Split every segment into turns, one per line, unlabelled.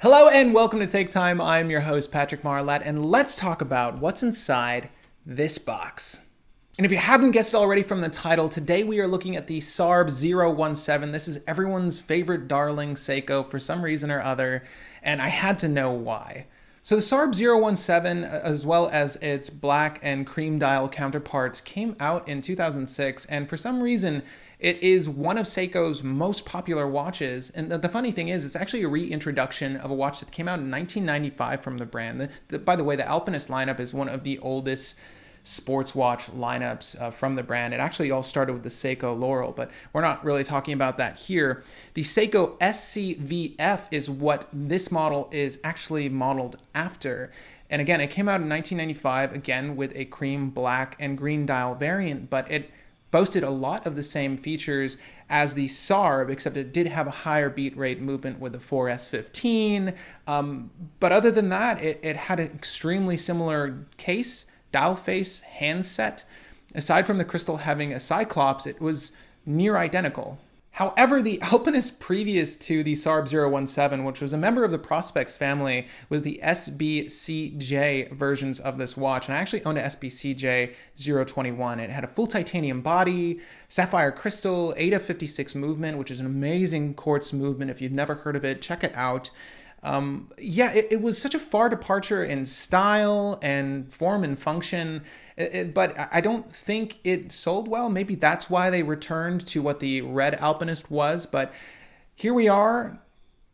Hello and welcome to Take Time. I'm your host, Patrick Marlatt, and let's talk about what's inside this box. And if you haven't guessed it already from the title, today we are looking at the SARB017. This is everyone's favorite darling Seiko for some reason or other, and I had to know why. So the SARB017, as well as its black and cream dial counterparts, came out in 2006, and for some reason, it is one of Seiko's most popular watches. And the funny thing is, it's actually a reintroduction of a watch that came out in 1995 from the brand. By the way, the Alpinist lineup is one of the oldest sports watch lineups from the brand. It actually all started with the Seiko Laurel, but we're not really talking about that here. The Seiko SCVF is what this model is actually modeled after. And again, it came out in 1995, again with a cream, black, and green dial variant, but it boasted a lot of the same features as the SARB, except it did have a higher beat rate movement with the 4S15. But other than that, it had an extremely similar case, dial face, handset. Aside from the crystal having a Cyclops, it was near identical. However, the Alpinist previous to the SARB017, which was a member of the Prospex family, was the SBCJ versions of this watch. And I actually owned a SBCJ021. It had a full titanium body, sapphire crystal, 8 movement, which is an amazing quartz movement. If you've never heard of it, check it out. It was such a far departure in style and form and function, but I don't think it sold well. Maybe that's why they returned to what the red Alpinist was, but here we are,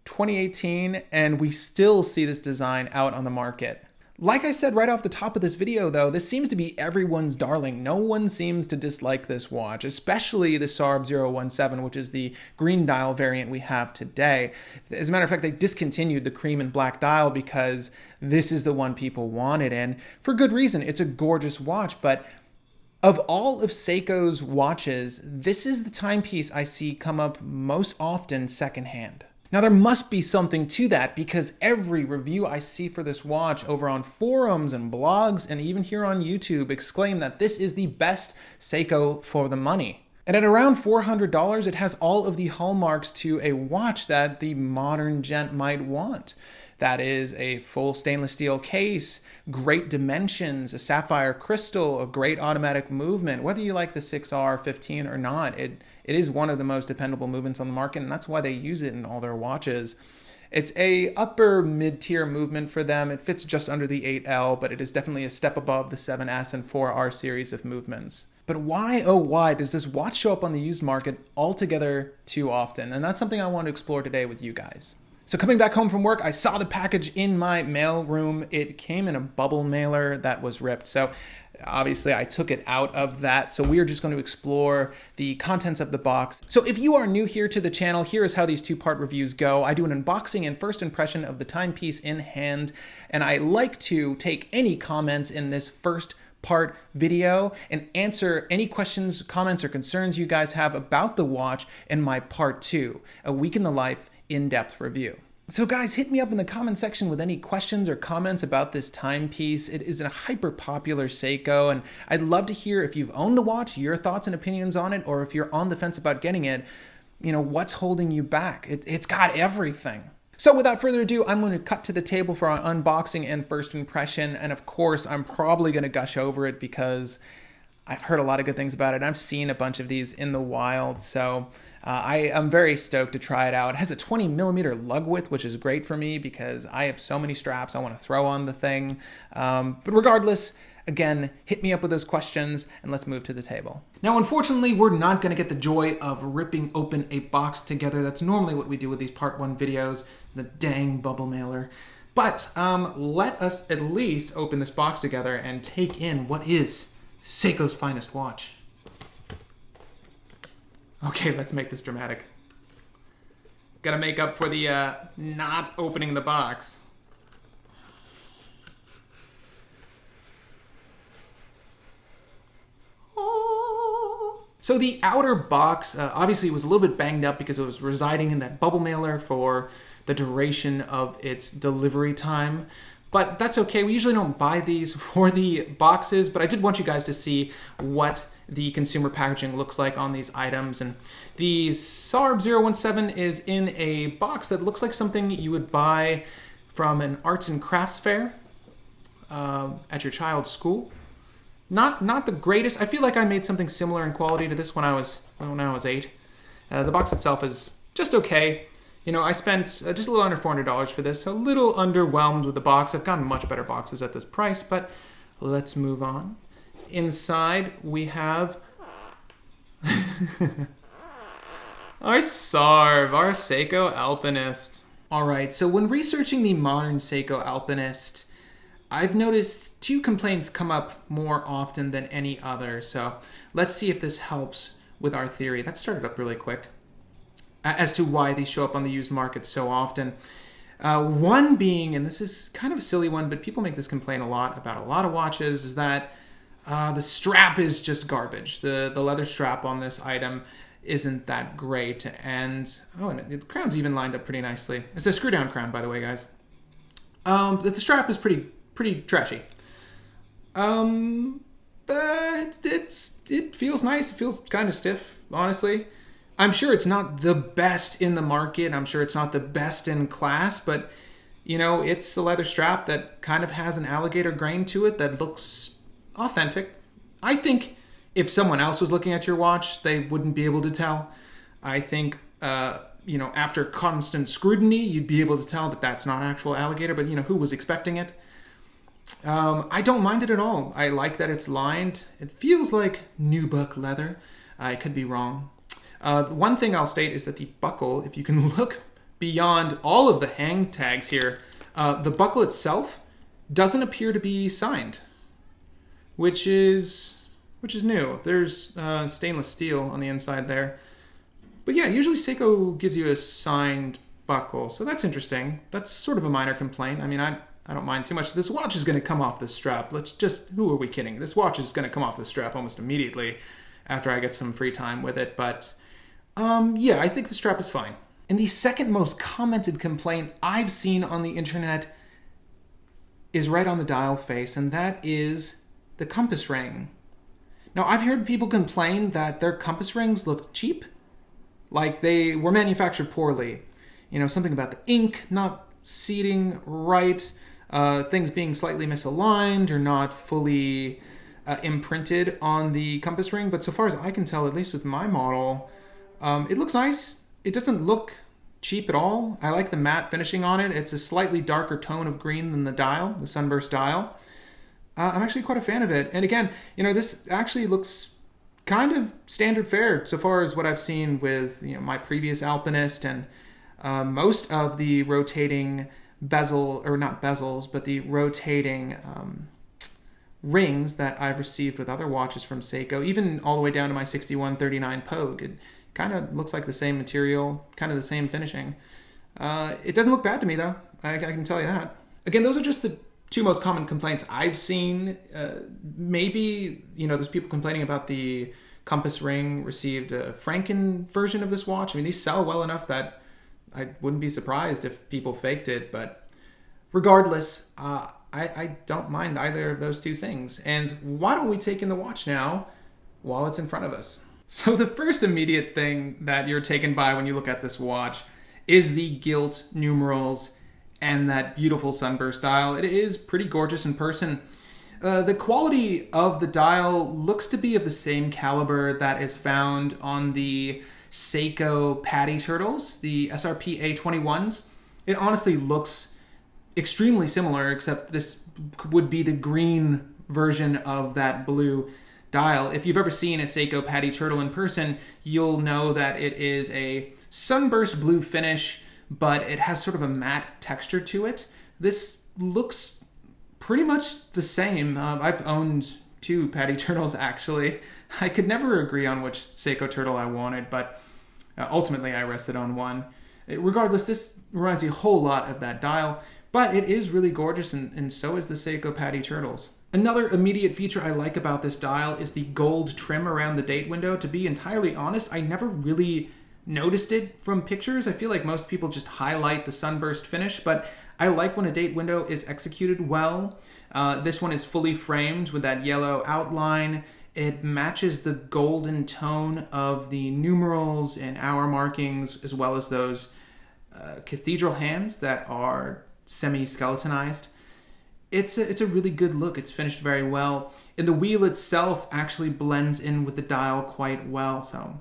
2018, and we still see this design out on the market. Like I said right off the top of this video though, this seems to be everyone's darling. No one seems to dislike this watch, especially the SARB017, which is the green dial variant we have today. As a matter of fact, they discontinued the cream and black dial because this is the one people wanted, and for good reason. It's a gorgeous watch, but of all of Seiko's watches, this is the timepiece I see come up most often secondhand. Now, there must be something to that because every review I see for this watch over on forums and blogs and even here on YouTube exclaim that this is the best Seiko for the money. And at around $400, it has all of the hallmarks to a watch that the modern gent might want. That is a full stainless steel case, great dimensions, a sapphire crystal, a great automatic movement. Whether you like the 6R15 or not, it is one of the most dependable movements on the market, and that's why they use it in all their watches. It's a upper mid-tier movement for them. It fits just under the 8L, but it is definitely a step above the 7S and 4R series of movements. But why, oh why, does this watch show up on the used market altogether too often? And that's something I want to explore today with you guys. So coming back home from work, I saw the package in my mail room. It came in a bubble mailer that was ripped. So obviously I took it out of that. So we are just going to explore the contents of the box. So if you are new here to the channel, here is how these two-part reviews go. I do an unboxing and first impression of the timepiece in hand, and I like to take any comments in this first part video and answer any questions, comments, or concerns you guys have about the watch in my part 2, a week in the life in-depth review. So guys, hit me up in the comment section with any questions or comments about this timepiece. It is a hyper popular Seiko, and I'd love to hear if you've owned the watch, your thoughts and opinions on it, or if you're on the fence about getting it, you know, what's holding you back? It's got everything. So without further ado, I'm going to cut to the table for our unboxing and first impression, and of course, I'm probably going to gush over it because I've heard a lot of good things about it. I've seen a bunch of these in the wild, so I am very stoked to try it out. It has a 20mm lug width, which is great for me because I have so many straps I want to throw on the thing. But regardless, again, hit me up with those questions and let's move to the table. Now, unfortunately, we're not going to get the joy of ripping open a box together. That's normally what we do with these part 1 videos, the dang bubble mailer. But let us at least open this box together and take in what is Seiko's finest watch. Okay, let's make this dramatic. Gotta make up for the not opening the box. So the outer box obviously was a little bit banged up because it was residing in that bubble mailer for the duration of its delivery time. But that's okay. We usually don't buy these for the boxes, but I did want you guys to see what the consumer packaging looks like on these items. And the SARB017 is in a box that looks like something you would buy from an arts and crafts fair at your child's school. Not the greatest. I feel like I made something similar in quality to this when I was 8. The box itself is just okay. You know, I spent just a little under $400 for this, so a little underwhelmed with the box. I've gotten much better boxes at this price, but let's move on. Inside, we have our SARB, our Seiko Alpinist. All right, so when researching the modern Seiko Alpinist, I've noticed 2 complaints come up more often than any other, so let's see if this helps with our theory. That started up really quick. As to why these show up on the used market so often. One being, and this is kind of a silly one, but people make this complaint a lot about a lot of watches, is that the strap is just garbage. The leather strap on this item isn't that great, and the crown's even lined up pretty nicely. It's a screw-down crown, by the way, guys. The strap is pretty trashy. But it feels nice. It feels kind of stiff, honestly. I'm sure it's not the best in the market. I'm sure it's not the best in class, but you know, it's a leather strap that kind of has an alligator grain to it that looks authentic. I think if someone else was looking at your watch, they wouldn't be able to tell. I think, after constant scrutiny, you'd be able to tell that that's not actual alligator, but who was expecting it? I don't mind it at all. I like that it's lined. It feels like nubuck leather. I could be wrong. One thing I'll state is that the buckle, if you can look beyond all of the hang tags here, the buckle itself doesn't appear to be signed, which is new. There's stainless steel on the inside there. But yeah, usually Seiko gives you a signed buckle, so that's interesting. That's sort of a minor complaint. I mean, I don't mind too much. This watch is going to come off this strap. Who are we kidding? This watch is going to come off the strap almost immediately after I get some free time with it, but I think the strap is fine. And the second most commented complaint I've seen on the internet is right on the dial face, and that is the compass ring. Now, I've heard people complain that their compass rings look cheap, like they were manufactured poorly. Something about the ink not seating right, things being slightly misaligned or not fully imprinted on the compass ring. But so far as I can tell, at least with my model, it looks nice. It doesn't look cheap at all. I like the matte finishing on it. It's a slightly darker tone of green than the dial, the sunburst dial. I'm actually quite a fan of it. And again, this actually looks kind of standard fare so far as what I've seen with my previous Alpinist and most of the rotating bezel, or not bezels, but the rotating rings that I've received with other watches from Seiko, even all the way down to my 6139 Pogue. It kind of looks like the same material, kind of the same finishing. It doesn't look bad to me, though. I can tell you that. Again, those are just the 2 most common complaints I've seen. Maybe, there's people complaining about the compass ring received a Franken version of this watch. I mean, these sell well enough that I wouldn't be surprised if people faked it, but regardless, I don't mind either of those 2 things. And why don't we take in the watch now while it's in front of us? So the first immediate thing that you're taken by when you look at this watch is the gilt numerals and that beautiful sunburst dial. It is pretty gorgeous in person. The quality of the dial looks to be of the same caliber that is found on the Seiko Paddy Turtles, the SRP A21s. It honestly looks extremely similar, except this would be the green version of that blue dial. If you've ever seen a Seiko Paddy Turtle in person, you'll know that it is a sunburst blue finish, but it has sort of a matte texture to it. This looks pretty much the same. I've owned 2 Paddy Turtles, actually. I could never agree on which Seiko Turtle I wanted, but ultimately I rested on one. Regardless, this reminds me a whole lot of that dial, but it is really gorgeous, and so is the Seiko Paddy Turtles. Another immediate feature I like about this dial is the gold trim around the date window. To be entirely honest, I never really noticed it from pictures. I feel like most people just highlight the sunburst finish, but I like when a date window is executed well. This one is fully framed with that yellow outline. It matches the golden tone of the numerals and hour markings, as well as those cathedral hands that are semi-skeletonized. It's a really good look. It's finished very well. And the wheel itself actually blends in with the dial quite well. So,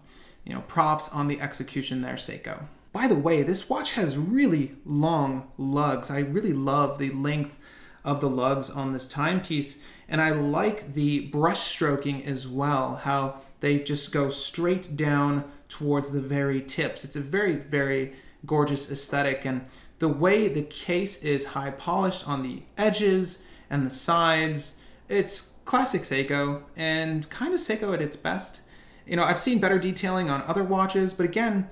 props on the execution there, Seiko. By the way, this watch has really long lugs. I really love the length of the lugs on this timepiece. And I like the brush stroking as well, how they just go straight down towards the very tips. It's a very, very gorgeous aesthetic. And the way the case is high polished on the edges and the sides, it's classic Seiko and kind of Seiko at its best. I've seen better detailing on other watches, but again,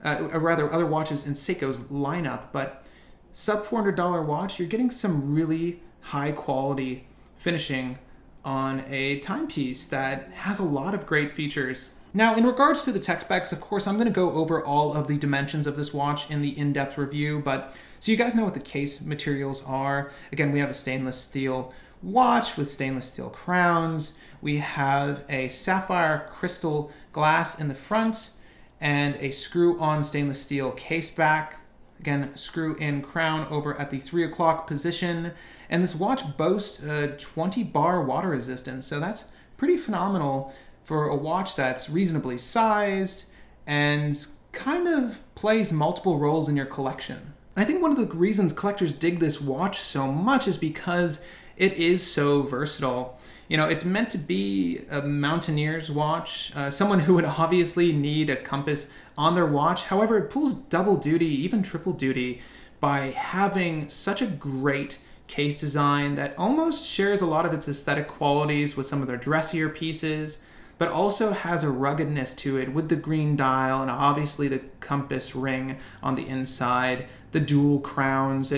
other watches in Seiko's lineup, but sub $400 watch, you're getting some really high quality finishing on a timepiece that has a lot of great features. Now, in regards to the tech specs, of course, I'm going to go over all of the dimensions of this watch in the in-depth review, but so you guys know what the case materials are. Again, we have a stainless steel watch with stainless steel crowns. We have a sapphire crystal glass in the front and a screw-on stainless steel case back. Again, screw-in crown over at the 3 o'clock position. And this watch boasts a 20 bar water resistance, so that's pretty phenomenal for a watch that's reasonably sized and kind of plays multiple roles in your collection. And I think one of the reasons collectors dig this watch so much is because it is so versatile. It's meant to be a mountaineer's watch, someone who would obviously need a compass on their watch. However, it pulls double duty, even triple duty, by having such a great case design that almost shares a lot of its aesthetic qualities with some of their dressier pieces, but also has a ruggedness to it with the green dial and obviously the compass ring on the inside, the dual crowns.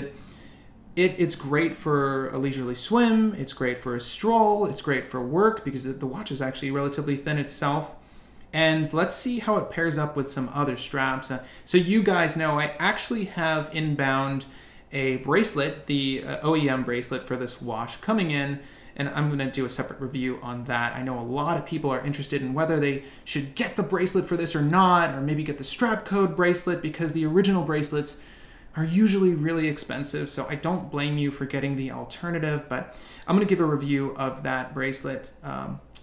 It's great for a leisurely swim, it's great for a stroll, it's great for work because the watch is actually relatively thin itself. And let's see how it pairs up with some other straps. So you guys know I actually have inbound a bracelet, the OEM bracelet for this watch coming in, and I'm going to do a separate review on that. I know a lot of people are interested in whether they should get the bracelet for this or not, or maybe get the strap code bracelet because the original bracelets are usually really expensive, so I don't blame you for getting the alternative, but I'm going to give a review of that bracelet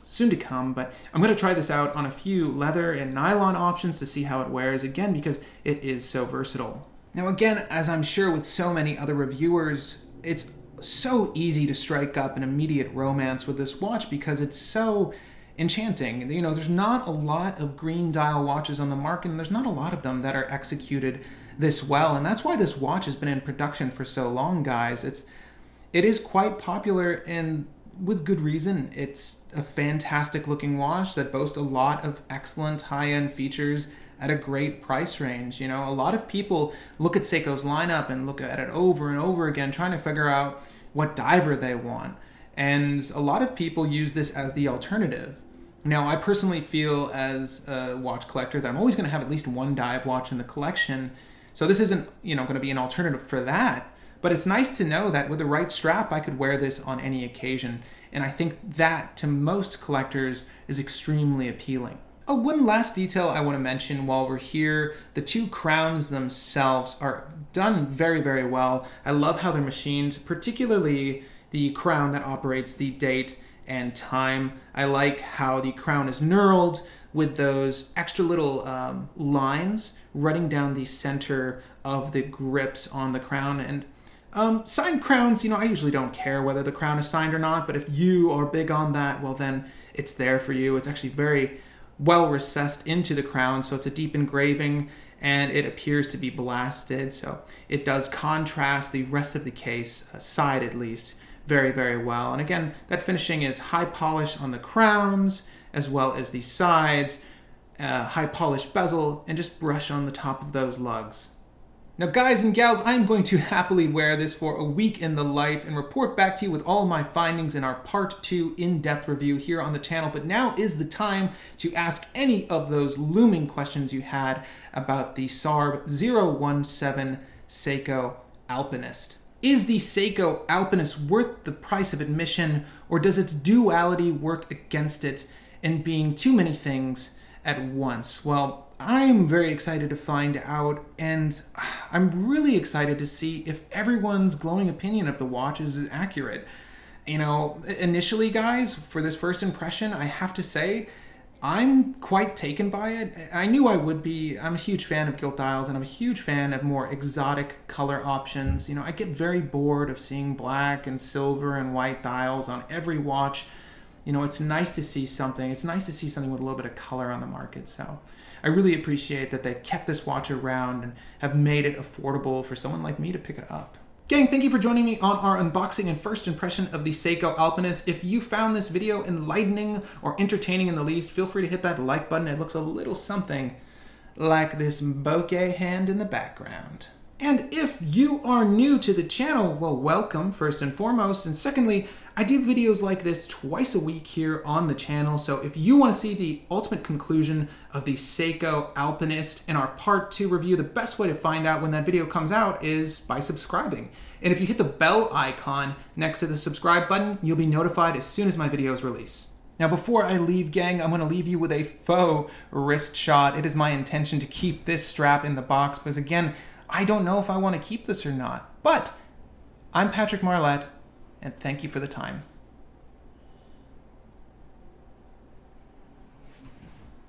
soon to come, but I'm going to try this out on a few leather and nylon options to see how it wears, again, because it is so versatile. Now again, as I'm sure with so many other reviewers, it's so easy to strike up an immediate romance with this watch because it's so enchanting. There's not a lot of green dial watches on the market, and there's not a lot of them that are executed this well, and that's why this watch has been in production for so long, guys. It is quite popular, and with good reason. It's a fantastic looking watch that boasts a lot of excellent high-end features at a great price range. A lot of people look at Seiko's lineup and look at it over and over again, trying to figure out what diver they want. And a lot of people use this as the alternative. Now, I personally feel as a watch collector that I'm always going to have at least one dive watch in the collection. So this isn't, going to be an alternative for that. But it's nice to know that with the right strap, I could wear this on any occasion. And I think that, to most collectors, is extremely appealing. Oh, one last detail I want to mention while we're here. The two crowns themselves are done very, very well. I love how they're machined, particularly the crown that operates the date and time. I like how the crown is knurled with those extra little lines running down the center of the grips on the crown. And signed crowns, I usually don't care whether the crown is signed or not, but if you are big on that, well then it's there for you. It's actually very well recessed into the crown, so it's a deep engraving and it appears to be blasted, so it does contrast the rest of the case, side at least, very, very well. And again, that finishing is high polish on the crowns as well as the sides, high polished bezel, and just brush on the top of those lugs. Now guys and gals, I'm going to happily wear this for a week in the life and report back to you with all of my findings in our part 2 in-depth review here on the channel. But now is the time to ask any of those looming questions you had about the SARB017 Seiko Alpinist. Is the Seiko Alpinist worth the price of admission, or does its duality work against it in being too many things at once? Well, I'm very excited to find out, and I'm really excited to see if everyone's glowing opinion of the watch is accurate. You know, initially, guys, for this first impression, I have to say, I'm quite taken by it. I knew I would be. I'm a huge fan of gilt dials, and I'm a huge fan of more exotic color options. You know, I get very bored of seeing black and silver and white dials on every watch. You know, it's nice to see something. It's nice to see something with a little bit of color on the market. So I really appreciate that they've kept this watch around and have made it affordable for someone like me to pick it up. Gang, thank you for joining me on our unboxing and first impression of the Seiko Alpinist. If you found this video enlightening or entertaining in the least, feel free to hit that like button. It looks a little something like this bokeh hand in the background. And if you are new to the channel, well, welcome, first and foremost. And secondly, I do videos like this twice a week here on the channel. So if you want to see the ultimate conclusion of the Seiko Alpinist in our part 2 review, the best way to find out when that video comes out is by subscribing. And if you hit the bell icon next to the subscribe button, you'll be notified as soon as my videos release. Now, before I leave, gang, I'm going to leave you with a faux wrist shot. It is my intention to keep this strap in the box because, again, I don't know if I want to keep this or not. But I'm Patrick Marlette, and thank you for the time.